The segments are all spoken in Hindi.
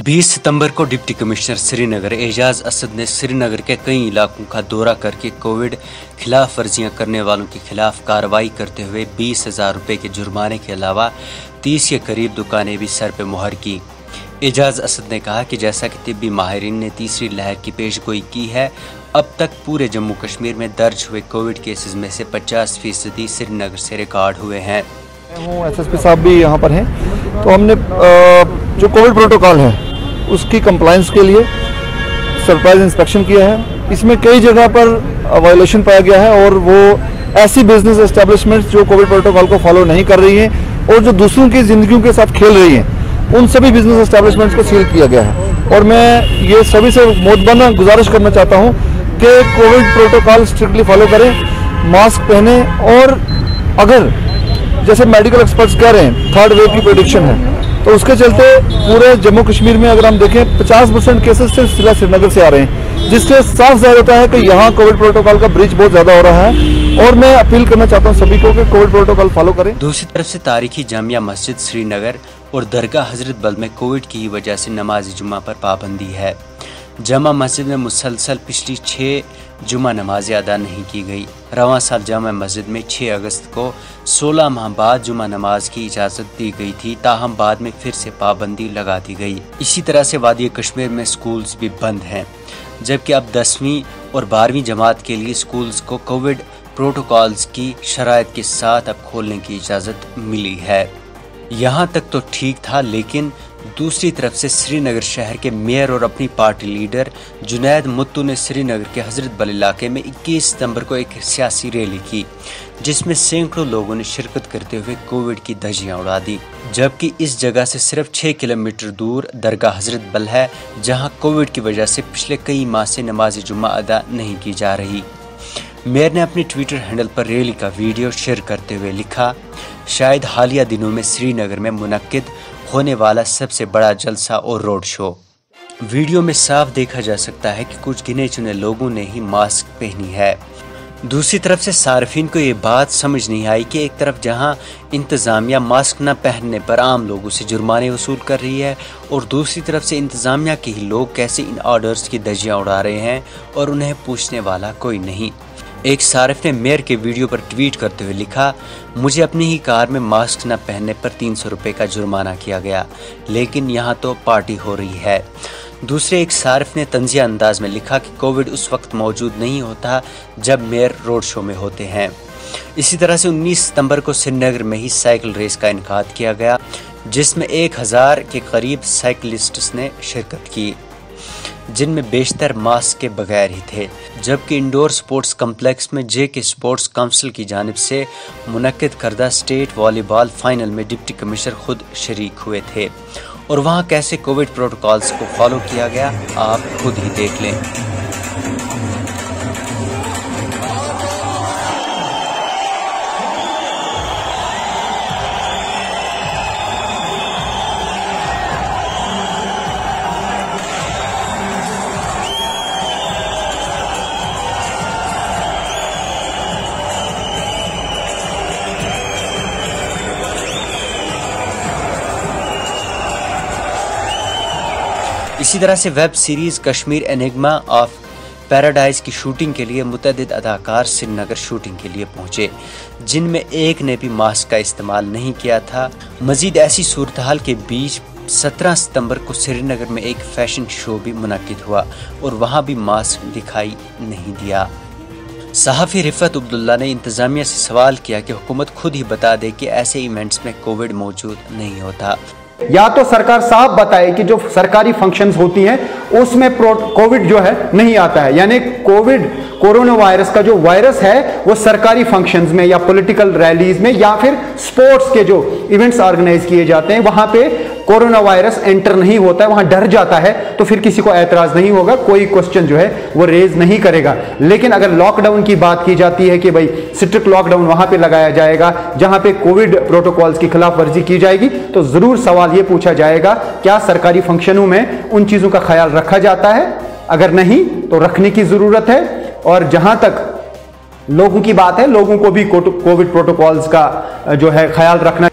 20 सितंबर को डिप्टी कमिश्नर श्रीनगर एजाज असद ने श्रीनगर के कई इलाकों का दौरा करके कोविड खिलाफ वर्जियां करने वालों के खिलाफ कार्रवाई करते हुए 20,000 रुपए के जुर्माने के अलावा 30 के करीब दुकानें भी सर पे मुहर की। एजाज असद ने कहा कि जैसा कि तिब्बी माहिरीन ने तीसरी लहर की पेशगोई की है, अब तक पूरे जम्मू कश्मीर में दर्ज हुए कोविड केसेस में से 50% श्रीनगर से रिकॉर्ड हुए हैं। SSP साहब भी यहाँ पर हैं, तो हमने जो कोविड प्रोटोकॉल है उसकी कंप्लायंस के लिए सरप्राइज इंस्पेक्शन किया है। इसमें कई जगह पर वायलेशन पाया गया है और वो ऐसी बिजनेस एस्टेब्लिशमेंट्स जो कोविड प्रोटोकॉल को फॉलो नहीं कर रही हैं और जो दूसरों की जिंदगियों के साथ खेल रही हैं, उन सभी बिजनेस एस्टेब्लिशमेंट्स को सील किया गया है। और मैं ये सभी से मोतबाना गुजारिश करना चाहता हूँ कि कोविड प्रोटोकॉल स्ट्रिक्टली फॉलो करें, मास्क पहने, और अगर जैसे मेडिकल एक्सपर्ट्स कह रहे हैं थर्ड वेव की प्रेडिक्शन है, तो उसके चलते पूरे जम्मू कश्मीर में अगर हम देखें 50% केसेस सिर्फ जिला श्रीनगर से आ रहे हैं, जिससे साफ जाहिर होता है कि यहाँ कोविड प्रोटोकॉल का ब्रीच बहुत ज्यादा हो रहा है। और मैं अपील करना चाहता हूँ सभी को कि कोविड प्रोटोकॉल फॉलो करें। दूसरी तरफ से तारीखी जामिया मस्जिद श्रीनगर और दरगाह हजरत बल में कोविड की वजह से नमाज जुम्मा पर पाबंदी है। जामा मस्जिद में मुसलसल पिछली 6 जुमा नमाजें अदा नहीं की गई। रवां साल जामा मस्जिद में 6 अगस्त को 16 माह बाद जुमा नमाज की इजाज़त दी गई थी, ताहम बाद में फिर से पाबंदी लगा दी गई। इसी तरह से वादी कश्मीर में स्कूल्स भी बंद हैं, जबकि अब 10वीं और 12वीं जमात के लिए स्कूल्स को कोविड प्रोटोकॉल्स की शराइत के साथ अब खोलने की इजाज़त मिली है। यहाँ तक तो ठीक था, लेकिन दूसरी तरफ से श्रीनगर शहर के मेयर और अपनी पार्टी लीडर जुनैद मुत्तू ने श्रीनगर के हजरत बल इलाके में 21 सितंबर को एक सियासी रैली की, जिसमें सैकड़ों लोगों ने शिरकत करते हुए कोविड की धज्जियां उड़ा दी। जबकि इस जगह से सिर्फ 6 किलोमीटर दूर दरगाह हजरत बल है, जहां कोविड की वजह से पिछले कई माह से नमाज जुम्मा अदा नहीं की जा रही। मेयर ने अपने ट्विटर हैंडल पर रैली का वीडियो शेयर करते हुए लिखा, शायद हालिया दिनों में श्रीनगर में मुनक्किद होने वाला सबसे बड़ा जलसा और रोड शो। वीडियो में साफ देखा जा सकता है कि कुछ गिने चुने लोगों ने ही मास्क पहनी है। दूसरी तरफ से सार्फिन को ये बात समझ नहीं आई कि एक तरफ जहां इंतज़ामिया मास्क न पहनने पर आम लोगों से जुर्माने वसूल कर रही है, और दूसरी तरफ से इंतज़ामिया के ही लोग कैसे इन ऑर्डर्स की धज्जियां उड़ा रहे हैं और उन्हें पूछने वाला कोई नहीं। एक सारिफ ने मेयर के वीडियो पर ट्वीट करते हुए लिखा, मुझे अपनी ही कार में मास्क न पहनने पर 300 रुपये का जुर्माना किया गया, लेकिन यहाँ तो पार्टी हो रही है। दूसरे एक सारिफ ने तंजिया अंदाज में लिखा कि कोविड उस वक्त मौजूद नहीं होता जब मेयर रोड शो में होते हैं। इसी तरह से 19 सितंबर को श्रीनगर में ही साइकिल रेस का इनेकाद किया गया, जिसमें 1000 के करीब साइकिलिस्ट्स ने शिरकत की, जिनमें बेशतर मास्क के बगैर ही थे। जबकि इंडोर स्पोर्ट्स कम्प्लेक्स में JK स्पोर्ट्स काउंसिल की जानिब से मुनक्किद करदा स्टेट वॉलीबॉल फाइनल में डिप्टी कमिश्नर खुद शरीक हुए थे, और वहां कैसे कोविड प्रोटोकॉल्स को फॉलो किया गया आप खुद ही देख लें। इसी तरह से web series Kashmir enigma of paradise की शूटिंग के लिए मुतअद्दिद अदाकार श्रीनगर शूटिंग के लिए पहुंचे, जिनमें एक ने भी मास्क का इस्तेमाल नहीं किया था। मजीद ऐसी सूरत हाल के बीच 17 सितंबर को श्रीनगर में एक फैशन शो भी मुनक्किद हुआ और वहां भी मास्क दिखाई नहीं दिया। सहाफ़ी रिफत अब्दुल्ला ने इंतजामिया से सवाल किया कि हुकूमत खुद ही बता दे कि ऐसे इवेंट्स में कोविड मौजूद नहीं होता। या तो सरकार साफ बताए कि जो सरकारी फंक्शंस होती हैं उसमें कोविड जो है नहीं आता है, यानी कोरोना वायरस का जो वायरस है वो सरकारी फंक्शंस में या पॉलिटिकल रैलीज में या फिर स्पोर्ट्स के जो इवेंट्स ऑर्गेनाइज किए जाते हैं वहां पे कोरोना वायरस एंटर नहीं होता है, वहां डर जाता है, तो फिर किसी को एतराज नहीं होगा, कोई क्वेश्चन जो है वो रेज नहीं करेगा। लेकिन अगर लॉकडाउन की बात की जाती है कि भाई स्ट्रिक्ट लॉकडाउन वहां पे लगाया जाएगा जहां पे कोविड प्रोटोकॉल्स की खिलाफ वर्जी की जाएगी, तो जरूर सवाल ये पूछा जाएगा क्या सरकारी फंक्शनों में उन चीजों का ख्याल रखा जाता है। अगर नहीं तो रखने की जरूरत है। और जहां तक लोगों की बात है, लोगों को भी कोविड प्रोटोकॉल्स का जो है ख्याल रखना।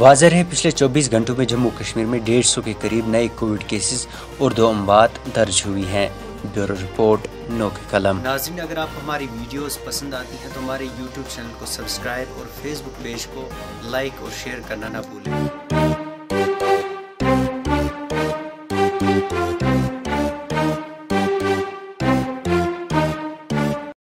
वाज़ेह है पिछले 24 घंटों में जम्मू कश्मीर में 150 के करीब नए कोविड केसेस और 2 अमवात दर्ज हुई हैं। ब्यूरो रिपोर्ट नो के कलम। नाज़रीन, अगर आप हमारी वीडियोस पसंद आती हैं तो हमारे YouTube चैनल को सब्सक्राइब और Facebook पेज को लाइक और शेयर करना ना भूलें।